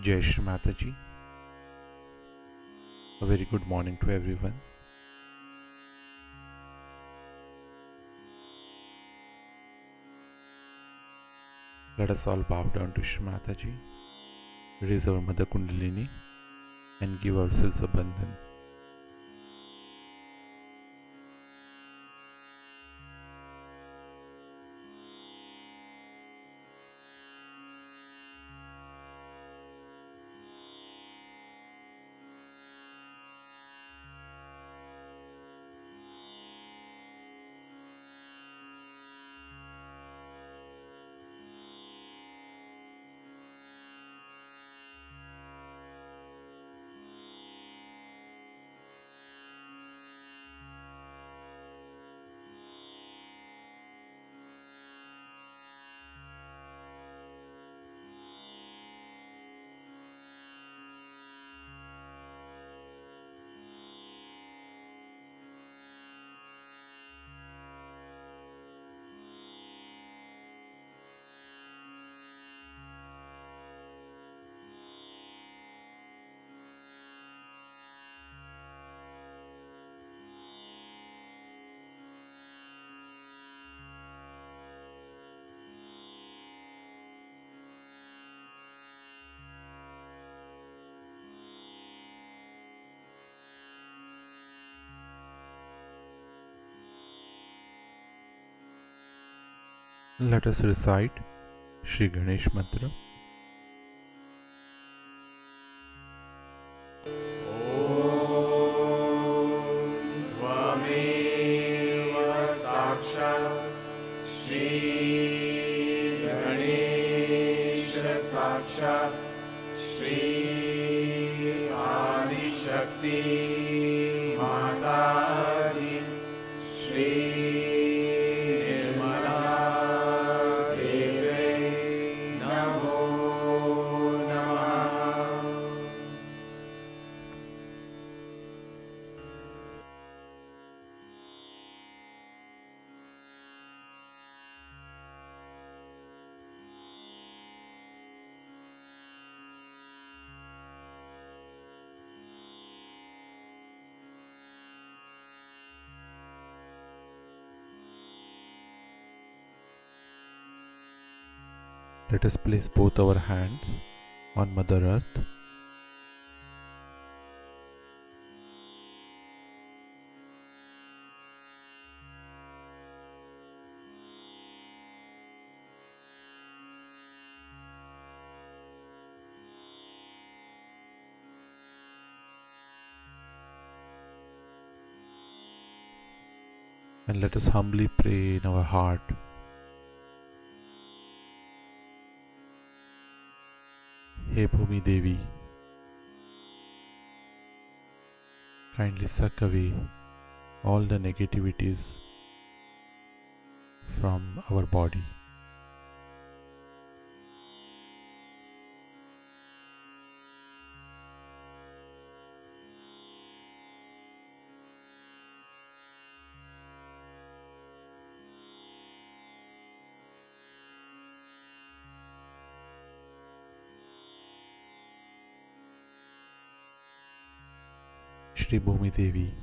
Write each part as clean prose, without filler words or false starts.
Jai Shri Mataji. A very good morning to everyone. Let us all bow down to Shri Mataji, raise our Mother Kundalini and give ourselves a bandhan. Let us recite Shri Ganesh Mantra. साक्षात् श्री आदिशक्ति माताजी श्री निर्मला देवे नमो नमः। Let us place both our hands on Mother Earth. And let us humbly pray in our heart. Hey Bhumi Devi, kindly suck away all the negativities from our body. Shri Bhumi Devi,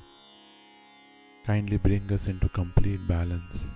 kindly bring us into complete balance.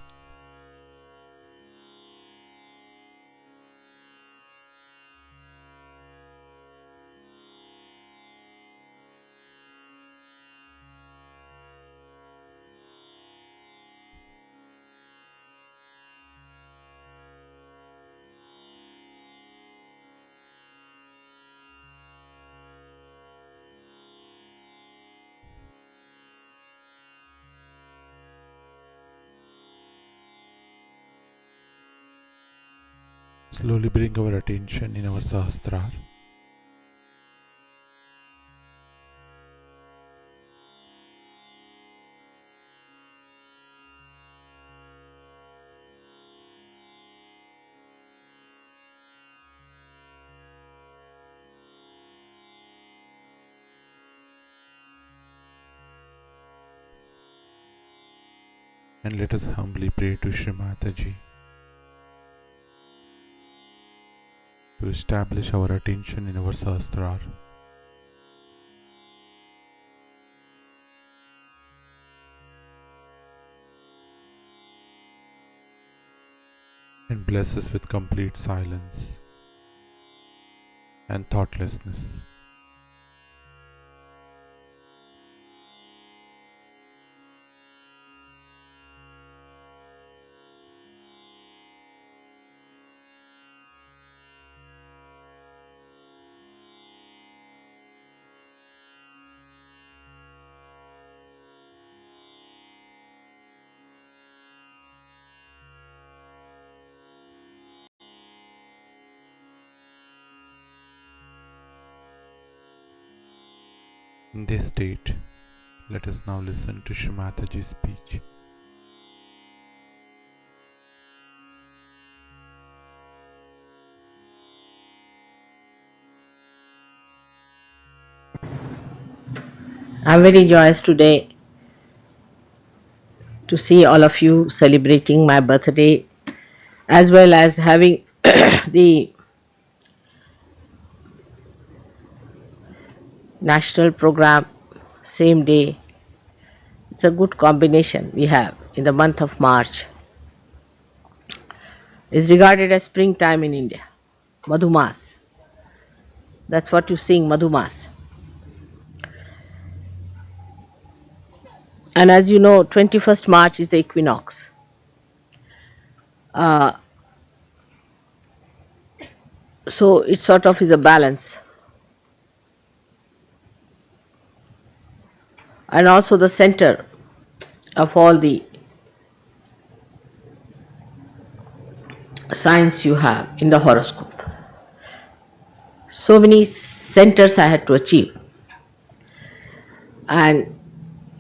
Slowly bring our attention in our Sahasrara. And let us humbly pray to Shri Mataji to establish our attention in our Sahasrara. And bless us with complete silence and thoughtlessness. In this state, let us now listen to Shri Mataji's speech. I'm very joyous today to see all of you celebrating my birthday as well as having the national program same day. It's a good combination we have in the month of March. It's regarded as springtime in India, Madhumas. That's what you sing, Madhumas. And as you know, 21st March is the equinox. So it sort of is a balance. And also the center of all the signs you have in the horoscope. So many centers I had to achieve. And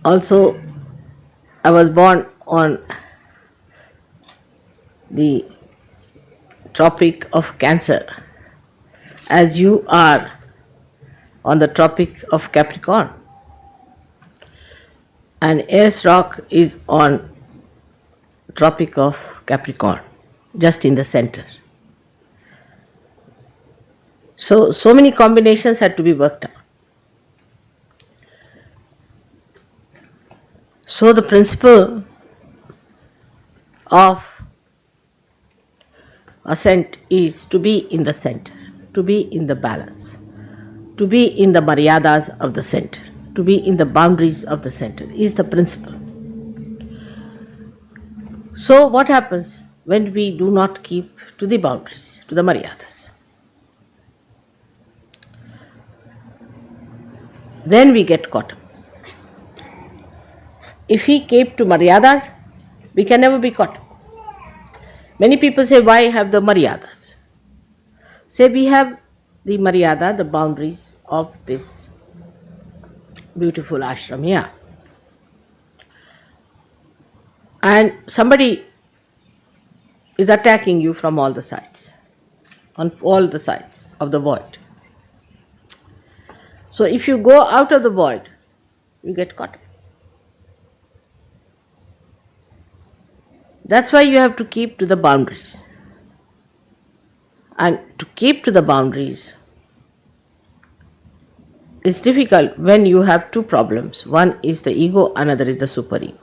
also I was born on the Tropic of Cancer, as you are on the Tropic of Capricorn. And Ayers Rock is on Tropic of Capricorn, just in the center. So many combinations had to be worked out. So the principle of ascent is to be in the center, to be in the balance, to be in the maryadas of the center, to be in the boundaries of the center is the principle. So what happens when we do not keep to the boundaries, to the maryadas? Then we get caught up. If we keep to maryadas, we can never be caught up. Many people say, why have the maryadas? Say we have the maryada, the boundaries of this beautiful ashram here. And somebody is attacking you from all the sides, on all the sides of the void. So if you go out of the void, you get caught up. That's why you have to keep to the boundaries. And to keep to the boundaries is difficult when you have two problems. One is the ego, another is the superego.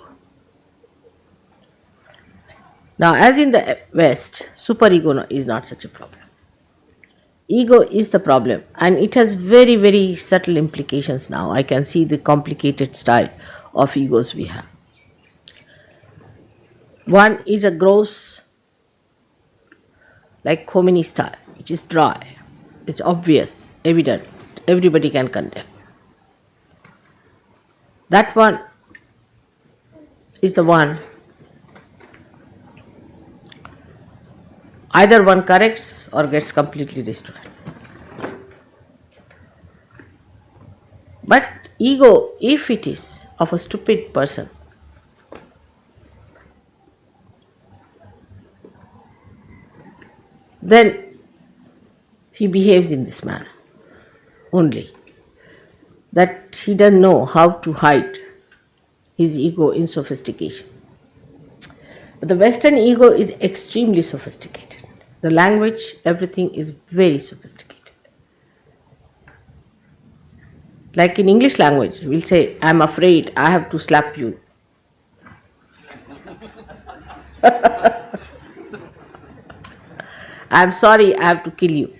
Now, as in the West, superego is not such a problem. Ego is the problem, and it has very, very subtle implications now. I can see the complicated style of egos we have. One is a gross, like Khomeini style, which is dry, it's obvious, evident, everybody can condemn. That one is the one, either one corrects or gets completely destroyed. But ego, if it is of a stupid person, then he behaves in this manner only, that he doesn't know how to hide his ego in sophistication. But the Western ego is extremely sophisticated. The language, everything is very sophisticated. Like in English language, we'll say, I'm afraid, I have to slap you. I'm sorry, I have to kill you.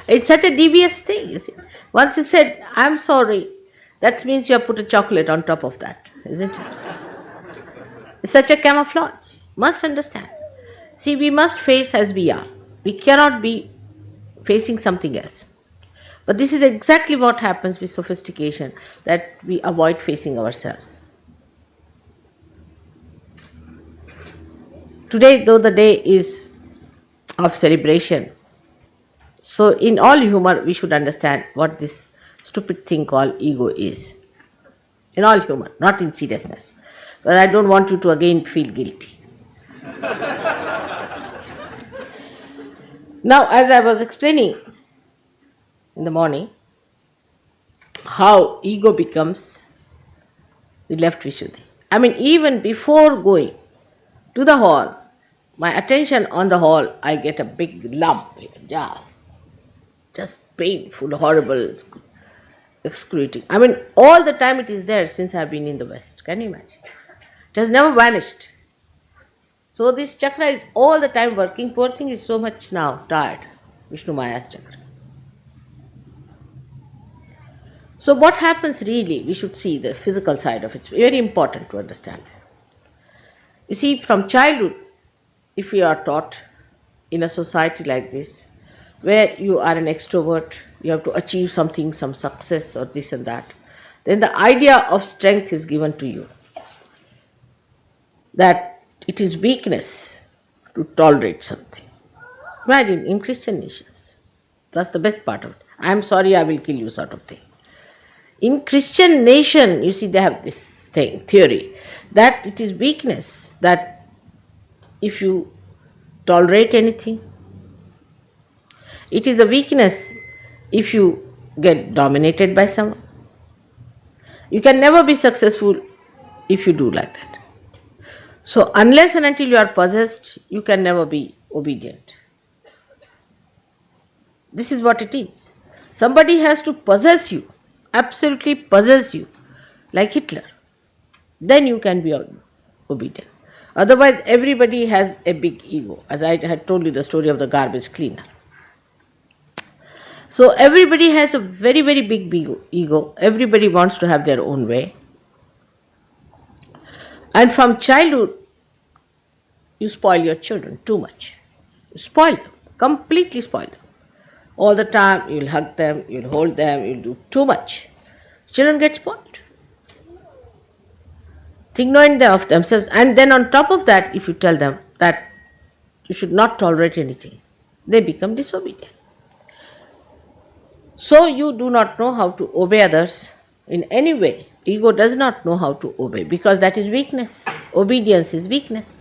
It's such a devious thing, you see. Once you said, I'm sorry, that means you have put a chocolate on top of that, isn't it? It's such a camouflage. Must understand. See, we must face as we are. We cannot be facing something else. But this is exactly what happens with sophistication, that we avoid facing ourselves. Today, though the day is of celebration, so in all humor we should understand what this stupid thing called ego is. In all humor, not in seriousness. But I don't want you to again feel guilty. Now, as I was explaining in the morning, how ego becomes the left Vishuddhi. I mean, even before going to the hall, my attention on the hall, I get a big lump, just painful, horrible, excruciating. I mean, all the time it is there since I have been in the West. Can you imagine? It has never vanished. So this chakra is all the time working. Poor thing is so much now tired. Vishnu Maya's chakra. So what happens really, we should see the physical side of it. It's very important to understand. You see, from childhood, if we are taught in a society like this, where you are an extrovert, you have to achieve something, some success or this and that, then the idea of strength is given to you. That it is weakness to tolerate something. Imagine in Christian nations, that's the best part of it. I am sorry, I will kill you sort of thing. In Christian nation, you see, they have this theory, that it is weakness, that if you tolerate anything, it is a weakness if you get dominated by someone. You can never be successful if you do like that. So unless and until you are possessed, you can never be obedient. This is what it is. Somebody has to possess you, absolutely possess you, like Hitler. Then you can be obedient. Otherwise, everybody has a big ego, as I had told you the story of the garbage cleaner. So everybody has a very, very big ego. Everybody wants to have their own way. And from childhood, you spoil your children too much. You spoil them, completely spoil them. All the time, you'll hug them, you'll hold them, you'll do too much. Children get spoiled. Think no end of themselves. And then on top of that, if you tell them that you should not tolerate anything, they become disobedient. So you do not know how to obey others in any way. Ego does not know how to obey because that is weakness. Obedience is weakness.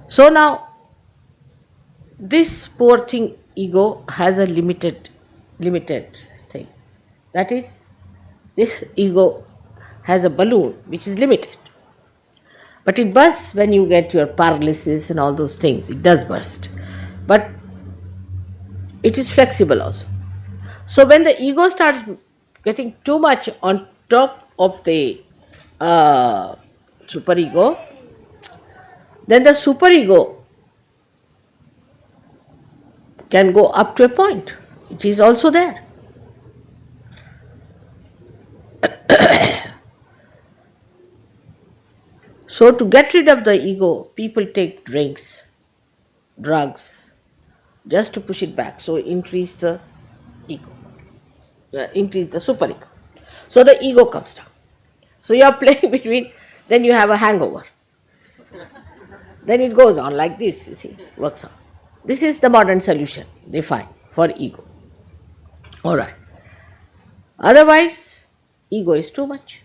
So now, this poor thing, ego, has a limited thing. That is, this ego has a balloon which is limited. But it bursts when you get your paralysis and all those things. It does burst. But it is flexible also. So when the ego starts getting too much on top of the superego, then the superego can go up to a point. It is also there. So to get rid of the ego, people take drinks, drugs, just to push it back. So increase the ego, increase the superego. So the ego comes down. So you are playing between, then you have a hangover. Then it goes on like this, you see, works on. This is the modern solution they find for ego. Alright. Otherwise, ego is too much.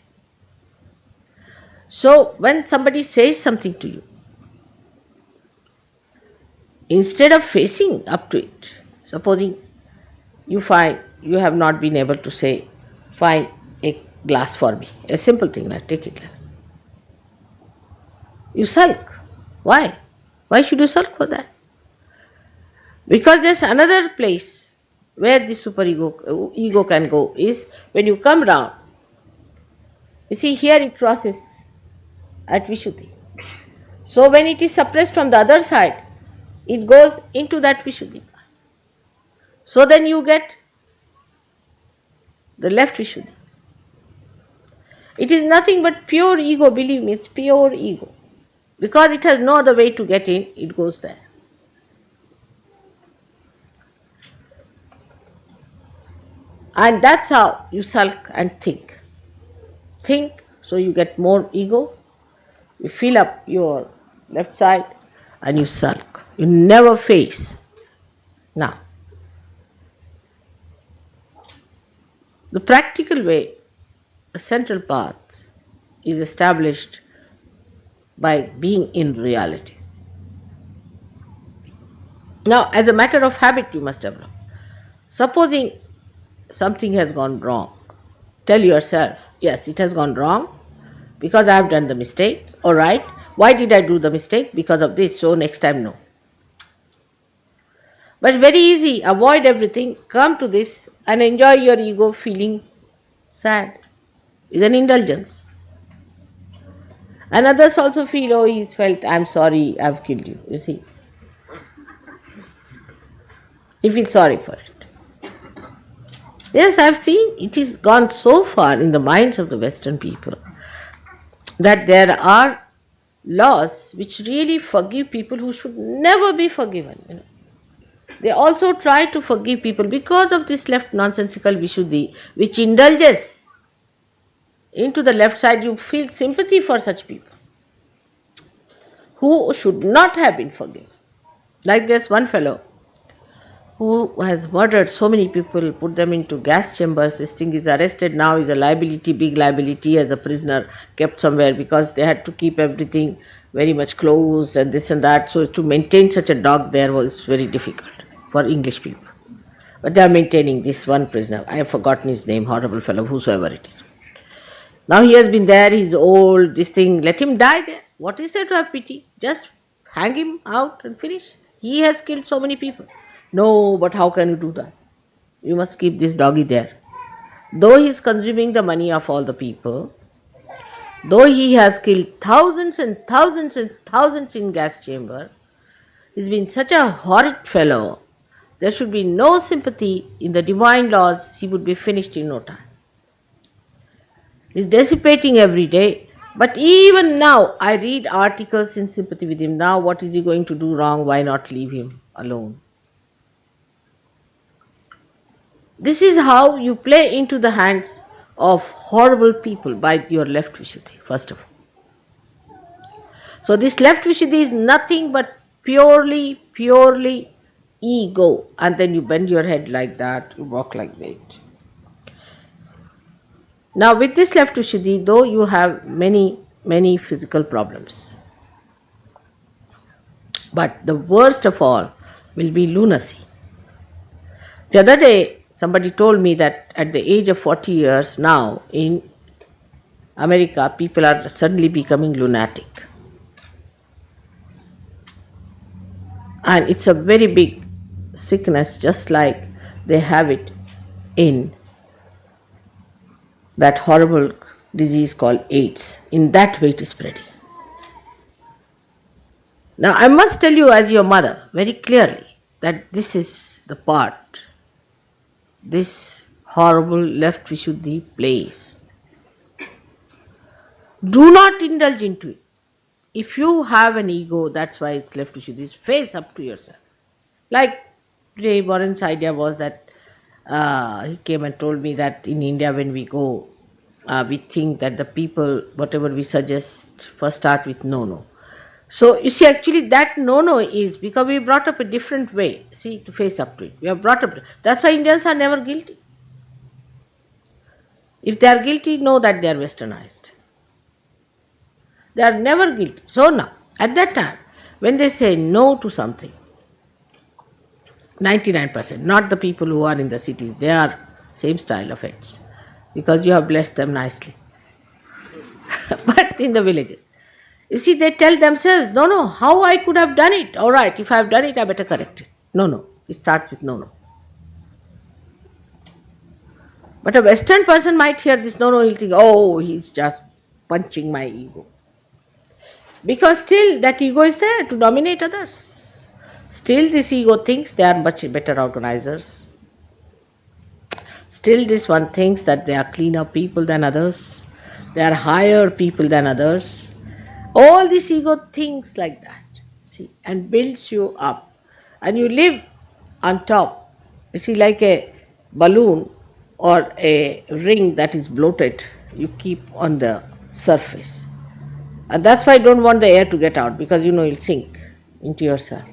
So when somebody says something to you, instead of facing up to it, supposing you find you have not been able to say, find a glass for me, a simple thing, like take it. You sulk. Why? Why should you sulk for that? Because there's another place where the ego can go is when you come down. You see, here it crosses at Vishuddhi. So when it is suppressed from the other side, it goes into that Vishuddhi. So then you get the left Vishuddhi. It is nothing but pure ego, believe me, it's pure ego. Because it has no other way to get in, it goes there. And that's how you sulk and think. Think, so you get more ego, you fill up your left side and you sulk. You never face. Now, the practical way, a central path is established by being in reality. Now, as a matter of habit, you must develop. Supposing something has gone wrong, tell yourself, yes, it has gone wrong because I have done the mistake. All right, why did I do the mistake? Because of this, so next time no. But very easy, avoid everything, come to this and enjoy your ego feeling sad. It's an indulgence. And others also feel, oh, he's felt, I'm sorry, I've killed you, you see. He feels sorry for it. Yes, I've seen it is gone so far in the minds of the Western people that there are laws which really forgive people who should never be forgiven. They also try to forgive people because of this left nonsensical Vishuddhi, which indulges into the left side. You feel sympathy for such people who should not have been forgiven. Like there's one fellow who has murdered so many people, put them into gas chambers. This thing is arrested now, is a liability, big liability, as a prisoner kept somewhere because they had to keep everything very much closed and this and that. So to maintain such a dog there was very difficult for English people. But they are maintaining this one prisoner. I have forgotten his name, horrible fellow, whosoever it is. Now he has been there, he's old, this thing, let him die there. What is there to have pity? Just hang him out and finish. He has killed so many people. No, but how can you do that? You must keep this doggy there. Though he is consuming the money of all the people, though he has killed thousands and thousands and thousands in gas chamber, he's been such a horrid fellow, there should be no sympathy in the divine laws, he would be finished in no time. He's dissipating every day, but even now I read articles in sympathy with him. Now what is he going to do wrong? Why not leave him alone? This is how you play into the hands of horrible people by your left Vishuddhi, first of all. So this left Vishuddhi is nothing but purely ego. And then you bend your head like that, you walk like that. Now with this left Vishuddhi, though you have many physical problems, but the worst of all will be lunacy. The other day, somebody told me that at the age of 40 years now in America, people are suddenly becoming lunatic. And it's a very big sickness, just like they have it in that horrible disease called AIDS. In that way it is spreading. Now I must tell you as your mother very clearly that this is the part this horrible left Vishuddhi plays. Do not indulge into it. If you have an ego, that's why it's left Vishuddhi, face up to yourself. Like today Warren's idea was that he came and told me that in India when we go, we think that the people, whatever we suggest, first start with no. So you see, actually that no is because we brought up a different way, see, to face up to it. We are brought up. That's why Indians are never guilty. If they are guilty, know that they are westernized. They are never guilty. So now, at that time, when they say no to something, 99%, not the people who are in the cities, they are same style of heads, because you have blessed them nicely. But in the villages, You see, they tell themselves, no, no, how I could have done it? All right, if I have done it, I better correct it. No, no. It starts with no, no. But a Western person might hear this no, no, he'll think, oh, he's just punching my ego. Because still that ego is there to dominate others. Still this ego thinks they are much better organizers. Still this one thinks that they are cleaner people than others. They are higher people than others. All this ego thinks like that, see, and builds you up. And you live on top, you see, like a balloon or a ring that is bloated, you keep on the surface. And that's why I don't want the air to get out, because you'll sink into yourself.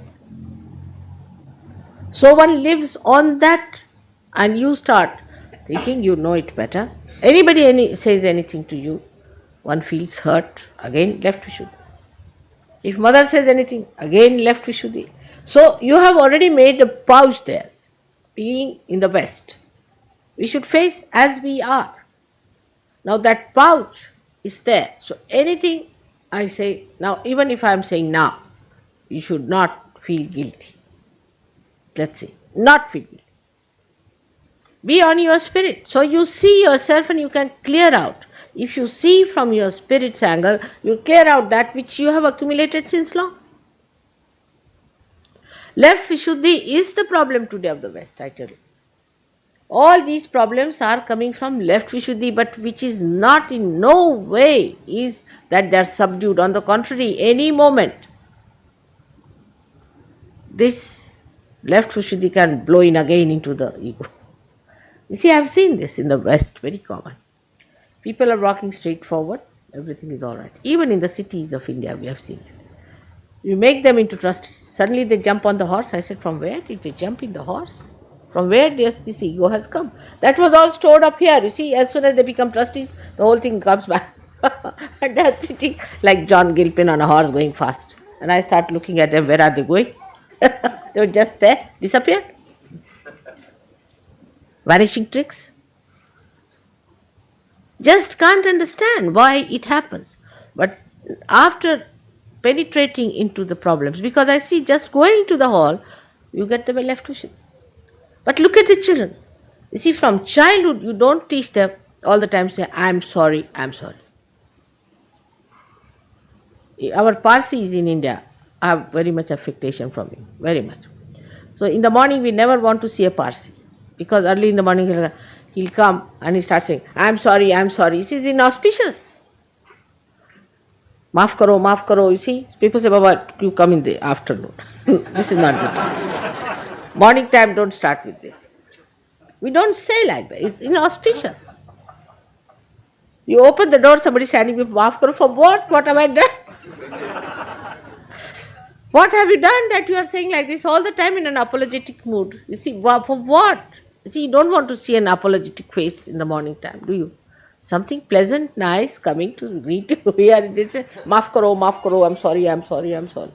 So one lives on that, and you start thinking you know it better. Anybody says anything to you, one feels hurt, again left Vishuddhi. If mother says anything, again left Vishuddhi. So you have already made a pouch there, being in the West. We should face as we are. Now that pouch is there. So anything I say now, even if I am saying now, you should not feel guilty. Let's say, not feel guilty. Be on your spirit. So you see yourself and you can clear out. If you see from your spirit's angle, you clear out that which you have accumulated since long. Left Vishuddhi is the problem today of the West, I tell you. All these problems are coming from left Vishuddhi, but which is not in no way is that they are subdued. On the contrary, any moment, this left Vishuddhi can blow in again into the ego. You see, I have seen this in the West, very common. People are walking straight forward, everything is all right. Even in the cities of India, we have seen it. You make them into trustees, suddenly they jump on the horse. I said, from where did they jump in the horse? From where this ego has come? That was all stored up here. You see, as soon as they become trustees, the whole thing comes back. And they are sitting like John Gilpin on a horse going fast. And I start looking at them, where are they going? They were just there, disappeared. Vanishing tricks. Just can't understand why it happens. But after penetrating into the problems, because I see just going to the hall, you get them a left Vishuddhi. But look at the children. You see, from childhood, you don't teach them all the time say, I'm sorry, I'm sorry. Our Parsis in India have very much affectation from him, very much. So in the morning, we never want to see a Parsi, because early in the morning, he'll come and he starts saying, I'm sorry, I'm sorry. You see, it's inauspicious. Maaf karo, you see. People say, Baba, you come in the afternoon. This is not the time. Morning time, don't start with this. We don't say like that. It's inauspicious. You open the door, somebody standing with maaf karo, for what? What have I done? What have you done that you are saying like this all the time in an apologetic mood? You see, for what? You see, you don't want to see an apologetic face in the morning time, do you? Something pleasant, nice, coming to greet you here. They say, maaf karo, I'm sorry, I'm sorry, I'm sorry.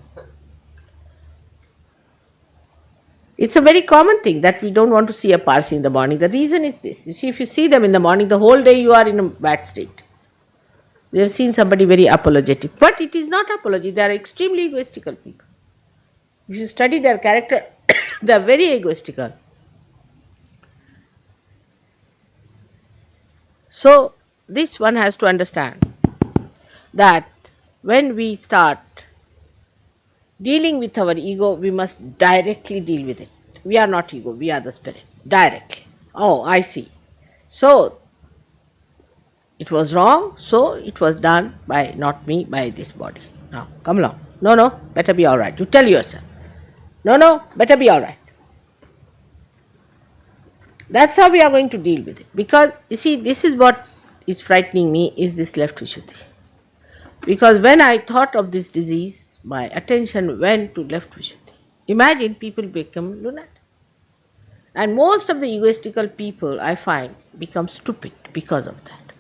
It's a very common thing that we don't want to see a Parsi in the morning. The reason is this. You see, if you see them in the morning, the whole day you are in a bad state. We have seen somebody very apologetic. But it is not apology. They are extremely egoistical people. If you study their character, they are very egoistical. So, this one has to understand that when we start dealing with our ego, we must directly deal with it. We are not ego, we are the spirit. Directly. Oh, I see. So, it was wrong, so it was done by not me, by this body. Now, come along. No, better be all right. You tell yourself. No, better be all right. That's how we are going to deal with it. Because, you see, this is what is frightening me, is this left Vishuddhi. Because when I thought of this disease, my attention went to left Vishuddhi. Imagine people become lunatic. And most of the egoistical people, I find, become stupid because of that.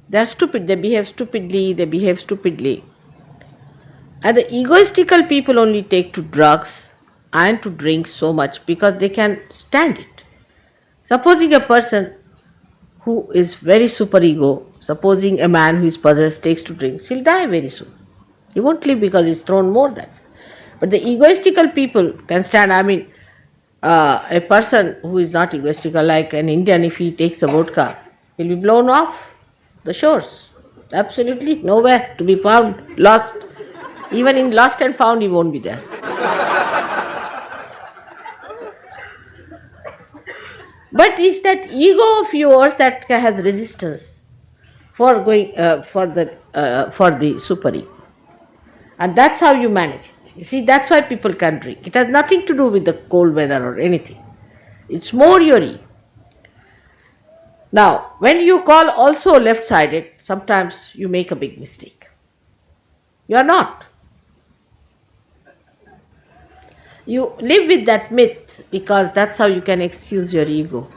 They are stupid, they behave stupidly. And the egoistical people only take to drugs and to drink so much because they can stand it. Supposing a person who is very superego, Supposing a man who is possessed takes to drinks, he'll die very soon. He won't live because he's thrown more, that's it. But the egoistical people can stand. A person who is not egoistical, like an Indian, if he takes a vodka, he'll be blown off the shores. Absolutely nowhere to be found, lost. Even in lost and found, he won't be there. But it's that ego of yours that has resistance for going for the super ego, and that's how you manage it. You see, that's why people can drink. It has nothing to do with the cold weather or anything. It's more your ego. Now, when you call also left-sided, sometimes you make a big mistake. You are not. You live with that myth because that's how you can excuse your ego.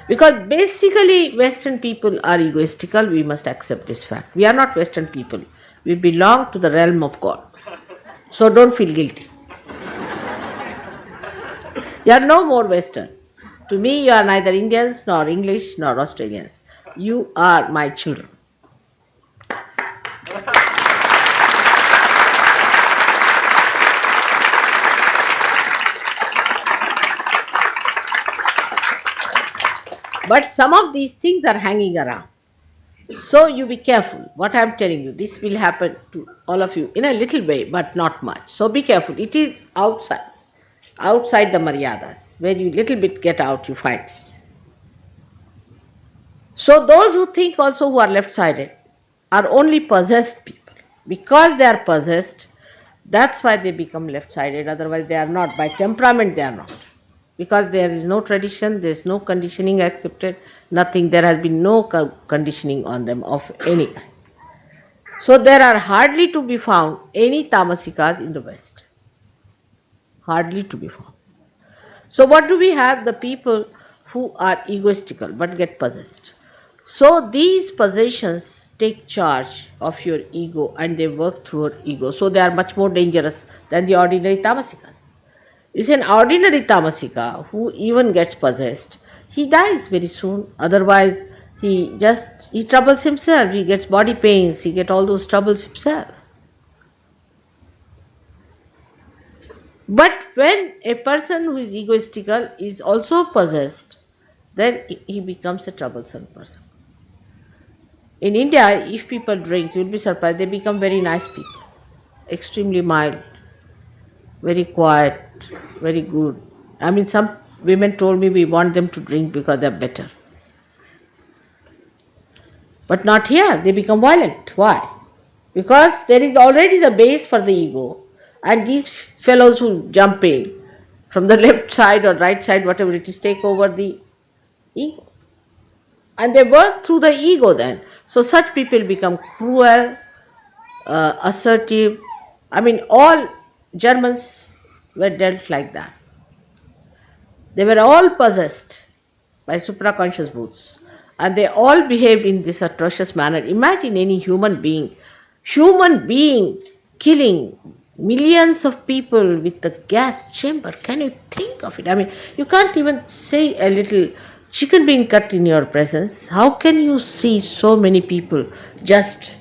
Because basically Western people are egoistical, we must accept this fact. We are not Western people. We belong to the realm of God. So don't feel guilty. You are no more Western. To me, you are neither Indians, nor English, nor Australians. You are my children. But some of these things are hanging around. So you be careful. What I am telling you, this will happen to all of you in a little way, but not much. So be careful. It is outside the maryadas, where you little bit get out, you find this. So those who think also who are left-sided are only possessed people. Because they are possessed, that's why they become left-sided. Otherwise they are not. By temperament they are not. Because there is no tradition, there is no conditioning accepted, nothing, there has been no conditioning on them of any kind. So there are hardly to be found any tamasikas in the West. Hardly to be found. So what do we have? The people who are egoistical but get possessed. So these possessions take charge of your ego and they work through your ego. So they are much more dangerous than the ordinary tamasikas. Is an ordinary tamasika who even gets possessed, he dies very soon. Otherwise, he troubles himself. He gets body pains. He gets all those troubles himself. But when a person who is egoistical is also possessed, then he becomes a troublesome person. In India, if people drink, you will be surprised, they become very nice people, extremely mild, very quiet, very good. Some women told me we want them to drink because they are better. But not here, they become violent. Why? Because there is already the base for the ego, and these fellows who jump in from the left side or right side, whatever it is, take over the ego. And they work through the ego then. So such people become cruel, assertive. All Germans were dealt like that. They were all possessed by supraconscious brutes, and they all behaved in this atrocious manner. Imagine any human being killing millions of people with the gas chamber. Can you think of it? You can't even say a little chicken being cut in your presence. How can you see so many people just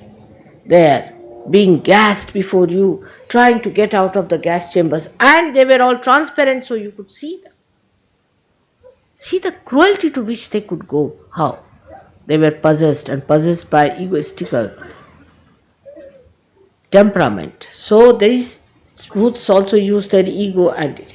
there being gassed before you, trying to get out of the gas chambers, and they were all transparent so you could see them. See the cruelty to which they could go. How? They were possessed, and possessed by egoistical temperament. So these brutes also use their ego and did it.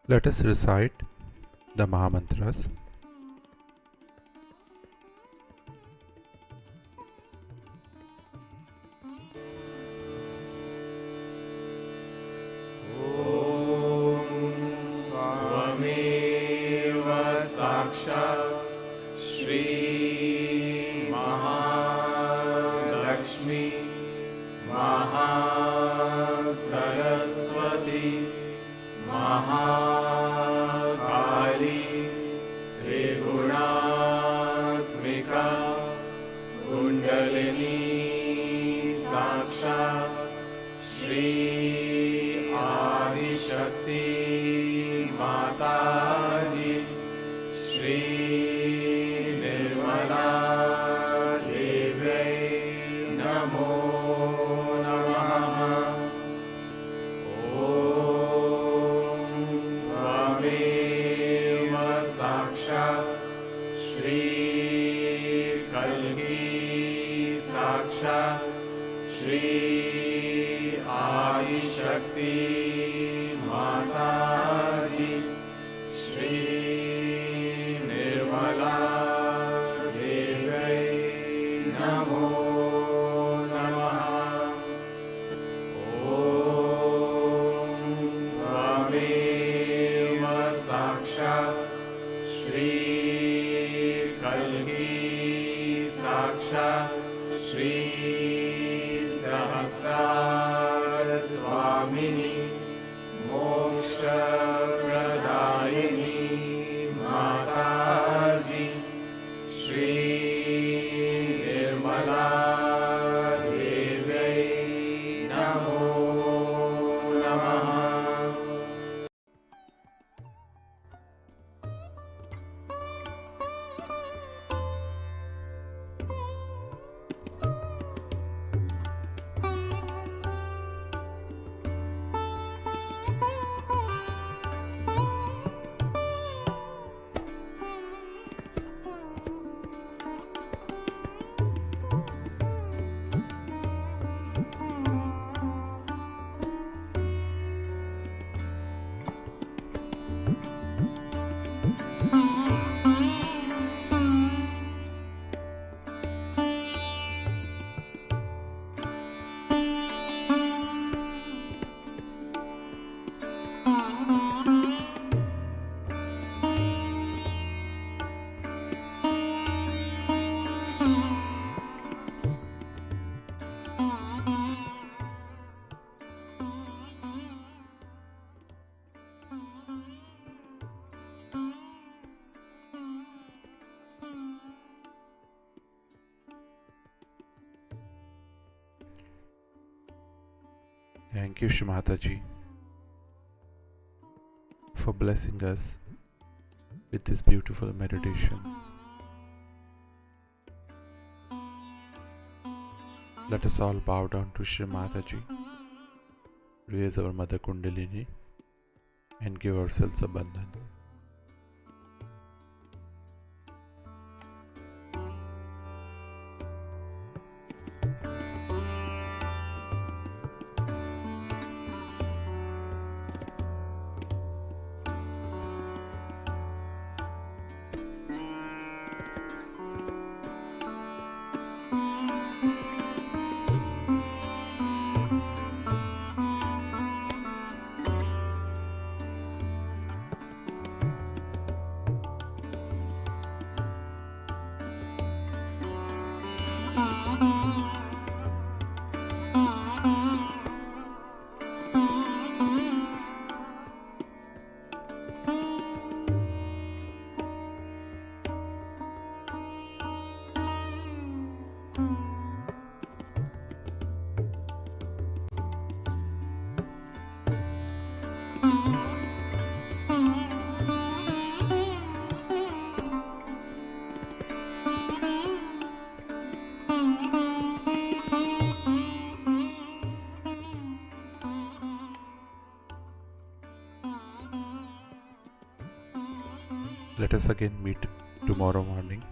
Let us recite the Mahamantras. त्वमेव साक्षात् श्री महालक्ष्मी महासरस्वती महाकाली त्रिगुणात्मिका कुण्डलिनी साक्षात् श्री आदिशक्ति माताजी श्री निर्मला देव्यै नमो नमः। ॐ त्वमेव साक्षात् श्री कल्की साक्षात् श्री आदिशक्ति माताजी श्री निर्मला देव्यै नमो नमः। ॐ त्वमेव साक्षात् श्री कल्की साक्षात् श्री सहस्रार स्वामिनी मोक्षप्रदायिनी माताजी श्री निर्मला देव्यै नमो नमः। Thank you, Shri Mataji, for blessing us with this beautiful meditation. Let us all bow down to Shri Mataji, raise our Mother Kundalini, and give ourselves a bandhan. Let us again meet tomorrow morning,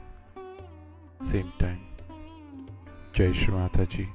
same time. Jai Shri Mataji.